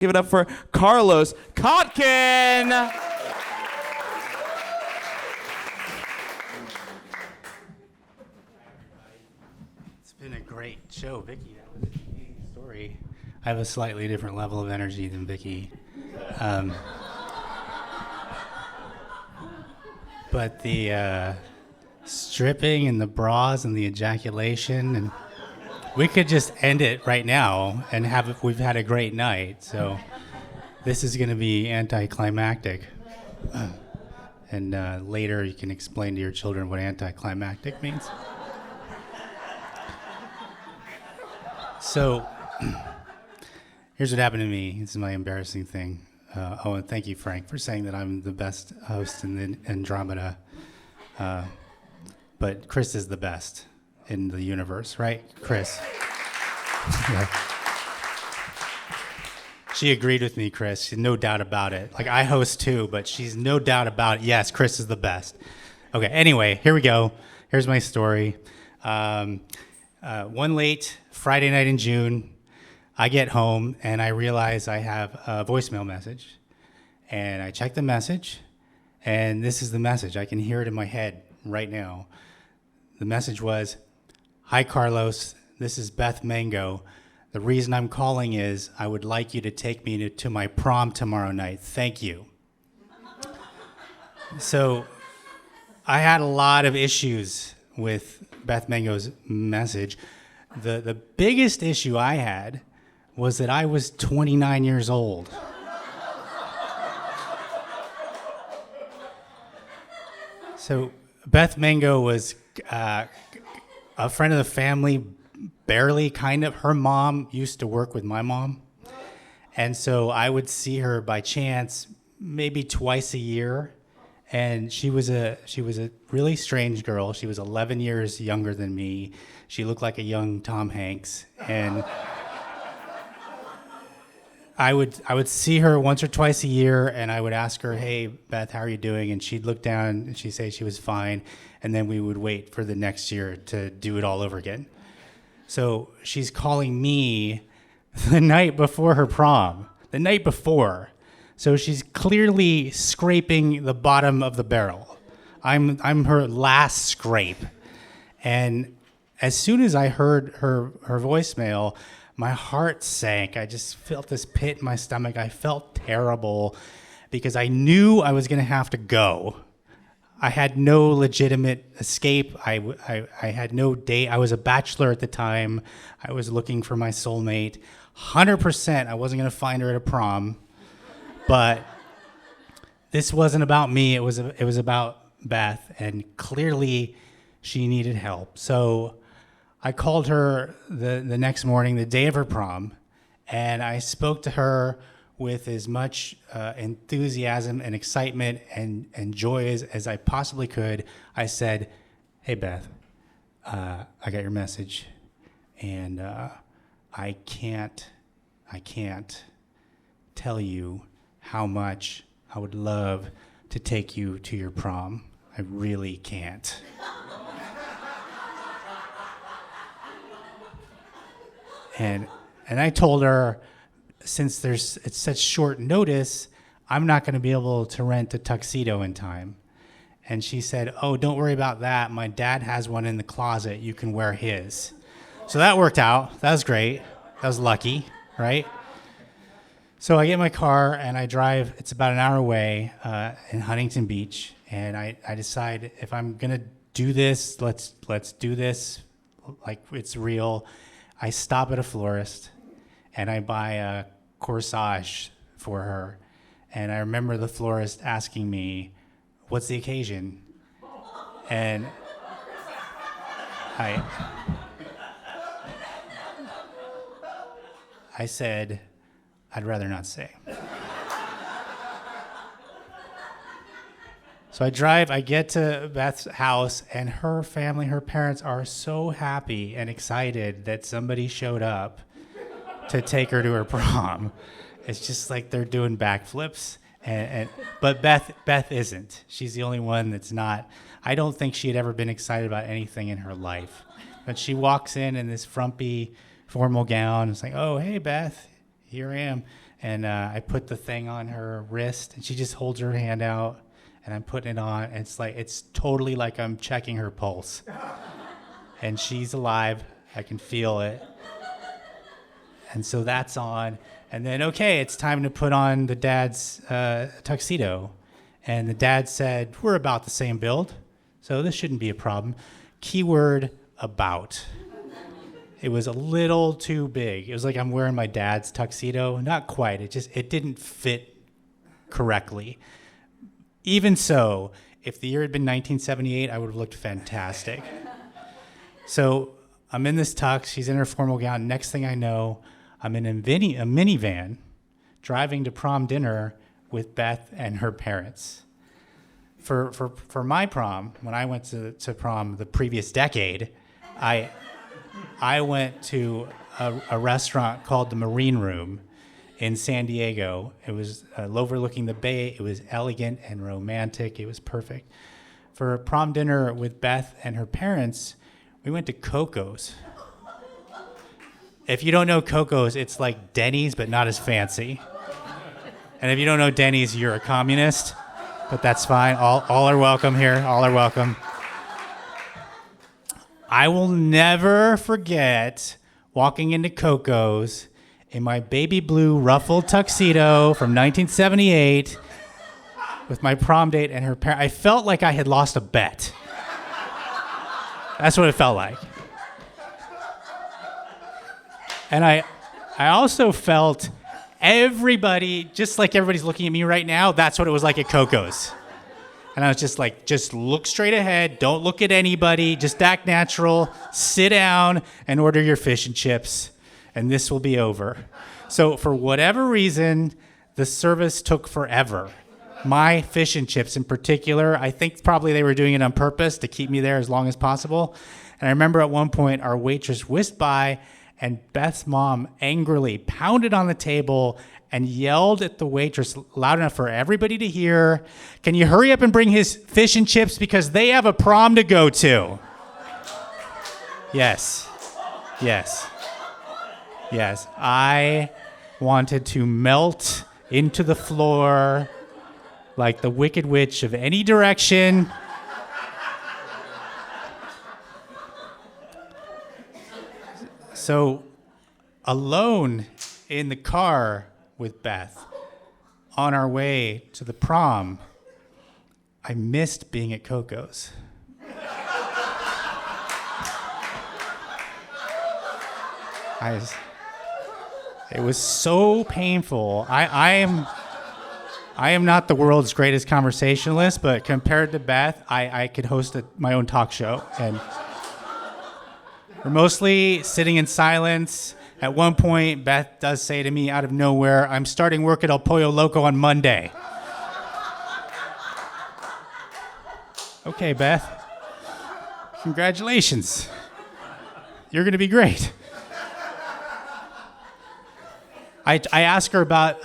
Give it up for Carlos Kotkin. It's been a great show, Vicky. That was an amazing story. I have a slightly different level of energy than Vicky. But the stripping and the bras and the ejaculation, and we could just end it right now and we've had a great night. So this is going to be anticlimactic. And later you can explain to your children what anticlimactic means. So here's what happened to me. This is my embarrassing thing. And thank you, Frank, for saying that I'm the best host in the Andromeda. But Chris is the best in the universe, right? Chris. Yeah. She agreed with me, Chris. She's no doubt about it. Like, I host too, but she's no doubt about it. Yes, Chris is the best. Okay, anyway, here we go. Here's my story. One late Friday night in June, I get home and I realize I have a voicemail message. And I check the message, and this is the message. I can hear it in my head right now. The message was, "Hi, Carlos. This is Beth Mango. The reason I'm calling is I would like you to take me to my prom tomorrow night. Thank you." So I had a lot of issues with Beth Mango's message. The biggest issue I had was that I was 29 years old. So Beth Mango was a friend of the family, barely, kind of. Her mom used to work with my mom. And so I would see her by chance maybe twice a year. And she was a really strange girl. She was 11 years younger than me. She looked like a young Tom Hanks. And I would see her once or twice a year, and I would ask her, "Hey, Beth, how are you doing?" And she'd look down and she'd say she was fine. And then we would wait for the next year to do it all over again. So she's calling me the night before her prom, the night before. So she's clearly scraping the bottom of the barrel. I'm her last scrape. And as soon as I heard her voicemail, my heart sank. I just felt this pit in my stomach. I felt terrible because I knew I was going to have to go. I had no legitimate escape. I had no date. I was a bachelor at the time. I was looking for my soulmate. 100% I wasn't going to find her at a prom. But this wasn't about me. It was about Beth, and clearly she needed help. So I called her the next morning, the day of her prom, and I spoke to her with as much enthusiasm and excitement and joy as I possibly could. I said, "Hey, Beth, I got your message, and I can't tell you how much I would love to take you to your prom. I really can't." And I told her, since it's such short notice, I'm not going to be able to rent a tuxedo in time. And she said, "Oh, don't worry about that. My dad has one in the closet. You can wear his." So that worked out. That was great. That was lucky, right? So I get in my car and I drive. It's about an hour away in Huntington Beach. And I decide, if I'm going to do this, let's do this like it's real. I stop at a florist and I buy a corsage for her. And I remember the florist asking me, "What's the occasion?" And I said, "I'd rather not say." So I get to Beth's house, and her family, her parents are so happy and excited that somebody showed up to take her to her prom. It's just like they're doing backflips. But Beth isn't. She's the only one that's not. I don't think she had ever been excited about anything in her life. But she walks in this frumpy formal gown. It's like, "Oh, hey, Beth, here I am." And I put the thing on her wrist, and she just holds her hand out, and I'm putting it on, and it's totally like I'm checking her pulse. And she's alive. I can feel it. And so that's on. And then, okay, it's time to put on the dad's tuxedo. And the dad said, we're about the same build, so this shouldn't be a problem. Keyword, about. It was a little too big. It was like I'm wearing my dad's tuxedo. Not quite. It didn't fit correctly. Even so, if the year had been 1978, I would have looked fantastic. So I'm in this tux. She's in her formal gown. Next thing I know, I'm in a minivan driving to prom dinner with Beth and her parents. For my prom, when I went to prom the previous decade, I went to a restaurant called the Marine Room in San Diego. It was overlooking the bay. It was elegant and romantic. It was perfect. For prom dinner with Beth and her parents, we went to Coco's. If you don't know Coco's, it's like Denny's, but not as fancy. And if you don't know Denny's, you're a communist, but that's fine. All are welcome here. All are welcome. I will never forget walking into Coco's in my baby blue ruffled tuxedo from 1978 with my prom date and her parents. I felt like I had lost a bet. That's what it felt like. And I also felt everybody, just like everybody's looking at me right now, that's what it was like at Coco's. And I was just like, just look straight ahead. Don't look at anybody. Just act natural. Sit down and order your fish and chips, and this will be over. So for whatever reason, the service took forever. My fish and chips in particular, I think probably they were doing it on purpose to keep me there as long as possible. And I remember at one point, our waitress whisked by, and Beth's mom angrily pounded on the table and yelled at the waitress loud enough for everybody to hear, "Can you hurry up and bring his fish and chips because they have a prom to go to?" Yes. I wanted to melt into the floor like the Wicked Witch of any direction. So, alone in the car with Beth, on our way to the prom, I missed being at Coco's. It was so painful. I am not the world's greatest conversationalist, but compared to Beth, I could host my own talk show. And we're mostly sitting in silence. At one point, Beth does say to me out of nowhere, "I'm starting work at El Pollo Loco on Monday." Okay, Beth. Congratulations. You're going to be great. I ask her about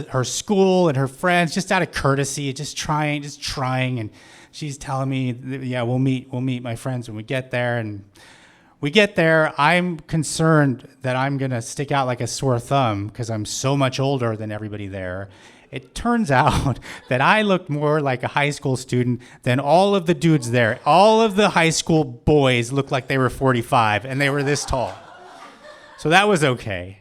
her school and her friends, just out of courtesy, just trying, and she's telling me, "Yeah, we'll meet my friends when we get there." And we get there. I'm concerned that I'm going to stick out like a sore thumb because I'm so much older than everybody there. It turns out that I looked more like a high school student than all of the dudes there. All of the high school boys looked like they were 45, and they were this tall. So that was okay.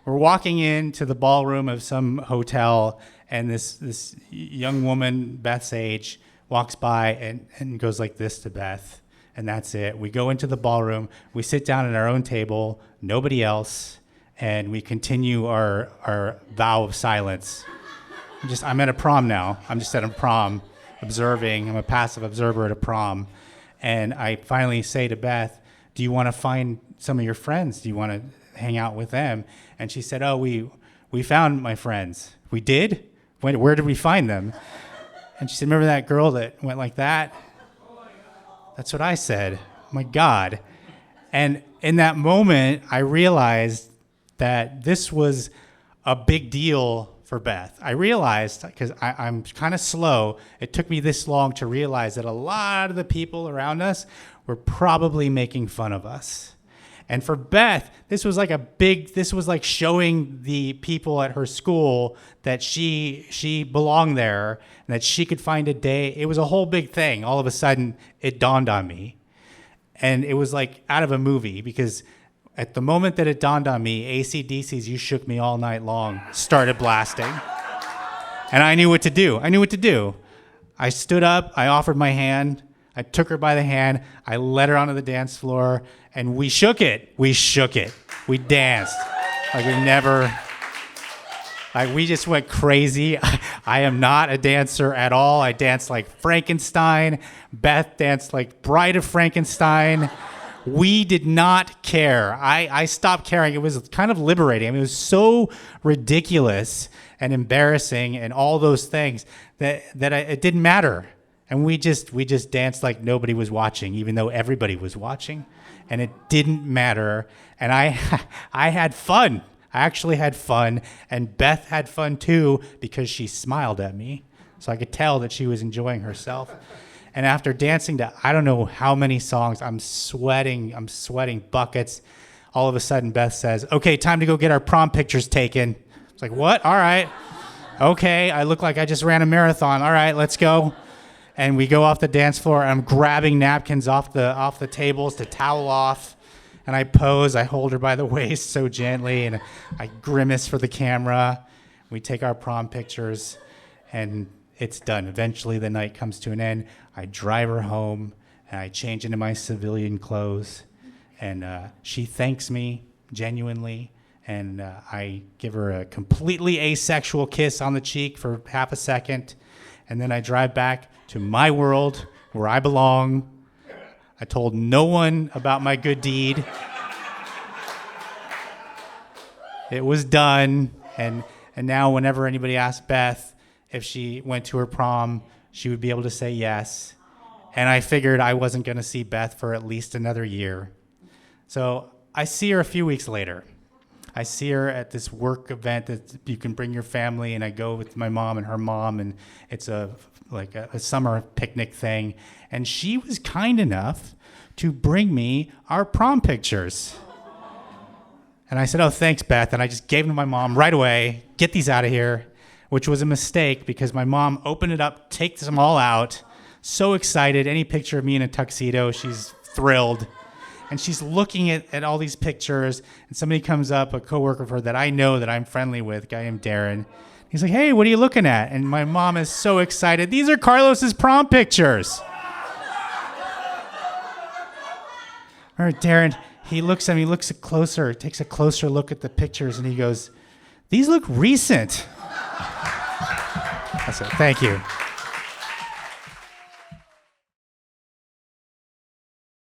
We're walking into the ballroom of some hotel, and this young woman, Beth's age, walks by and goes like this to Beth. And that's it. We go into the ballroom, we sit down at our own table, nobody else, and we continue our vow of silence. I'm at a prom now. I'm just at a prom observing. I'm a passive observer at a prom. And I finally say to Beth, "Do you want to find some of your friends? Do you want to hang out with them?" And she said, "Oh, we found my friends." "We did? Where did we find them?" And she said, "Remember that girl that went like that?" That's what I said. Oh my God. And in that moment, I realized that this was a big deal for Beth. I realized, because I'm kind of slow, it took me this long to realize that a lot of the people around us were probably making fun of us. And for Beth, this was like showing the people at her school that she belonged there and that she could find a day. It was a whole big thing. All of a sudden, it dawned on me. And it was like out of a movie, because at the moment that it dawned on me, AC/DC's You Shook Me All Night Long started blasting. And I knew what to do. I stood up, I offered my hand, I took her by the hand, I led her onto the dance floor, and we shook it. We danced. We just went crazy. I am not a dancer at all. I danced like Frankenstein. Beth danced like Bride of Frankenstein. We did not care. I stopped caring. It was kind of liberating. I mean, it was so ridiculous and embarrassing and all those things that it didn't matter. And we just danced like nobody was watching, even though everybody was watching. And it didn't matter. And I had fun. I actually had fun. And Beth had fun too, because she smiled at me. So I could tell that she was enjoying herself. And after dancing to I don't know how many songs, I'm sweating buckets. All of a sudden, Beth says, "Okay, time to go get our prom pictures taken." It's like, what? All right. Okay, I look like I just ran a marathon. All right, let's go. And we go off the dance floor, and I'm grabbing napkins off the tables to towel off. And I pose. I hold her by the waist so gently, and I grimace for the camera. We take our prom pictures, and it's done. Eventually, the night comes to an end. I drive her home, and I change into my civilian clothes. And she thanks me genuinely, and I give her a completely asexual kiss on the cheek for half a second. And then I drive back to my world where I belong. I told no one about my good deed. It was done. And now whenever anybody asks Beth if she went to her prom, she would be able to say yes. And I figured I wasn't going to see Beth for at least another year. So I see her a few weeks later. I see her at this work event that you can bring your family, and I go with my mom and her mom, and it's a summer picnic thing. And she was kind enough to bring me our prom pictures. And I said, "Oh, thanks, Beth." And I just gave them to my mom right away. "Get these out of here," which was a mistake, because my mom opened it up, takes them all out, so excited. Any picture of me in a tuxedo, she's thrilled. And she's looking at all these pictures, and somebody comes up, a coworker of her that I know that I'm friendly with, a guy named Darren. He's like, "Hey, what are you looking at?" And my mom is so excited. "These are Carlos's prom pictures." All right, Darren, he looks at me, takes a closer look at the pictures, and he goes, "These look recent." I said, "Thank you."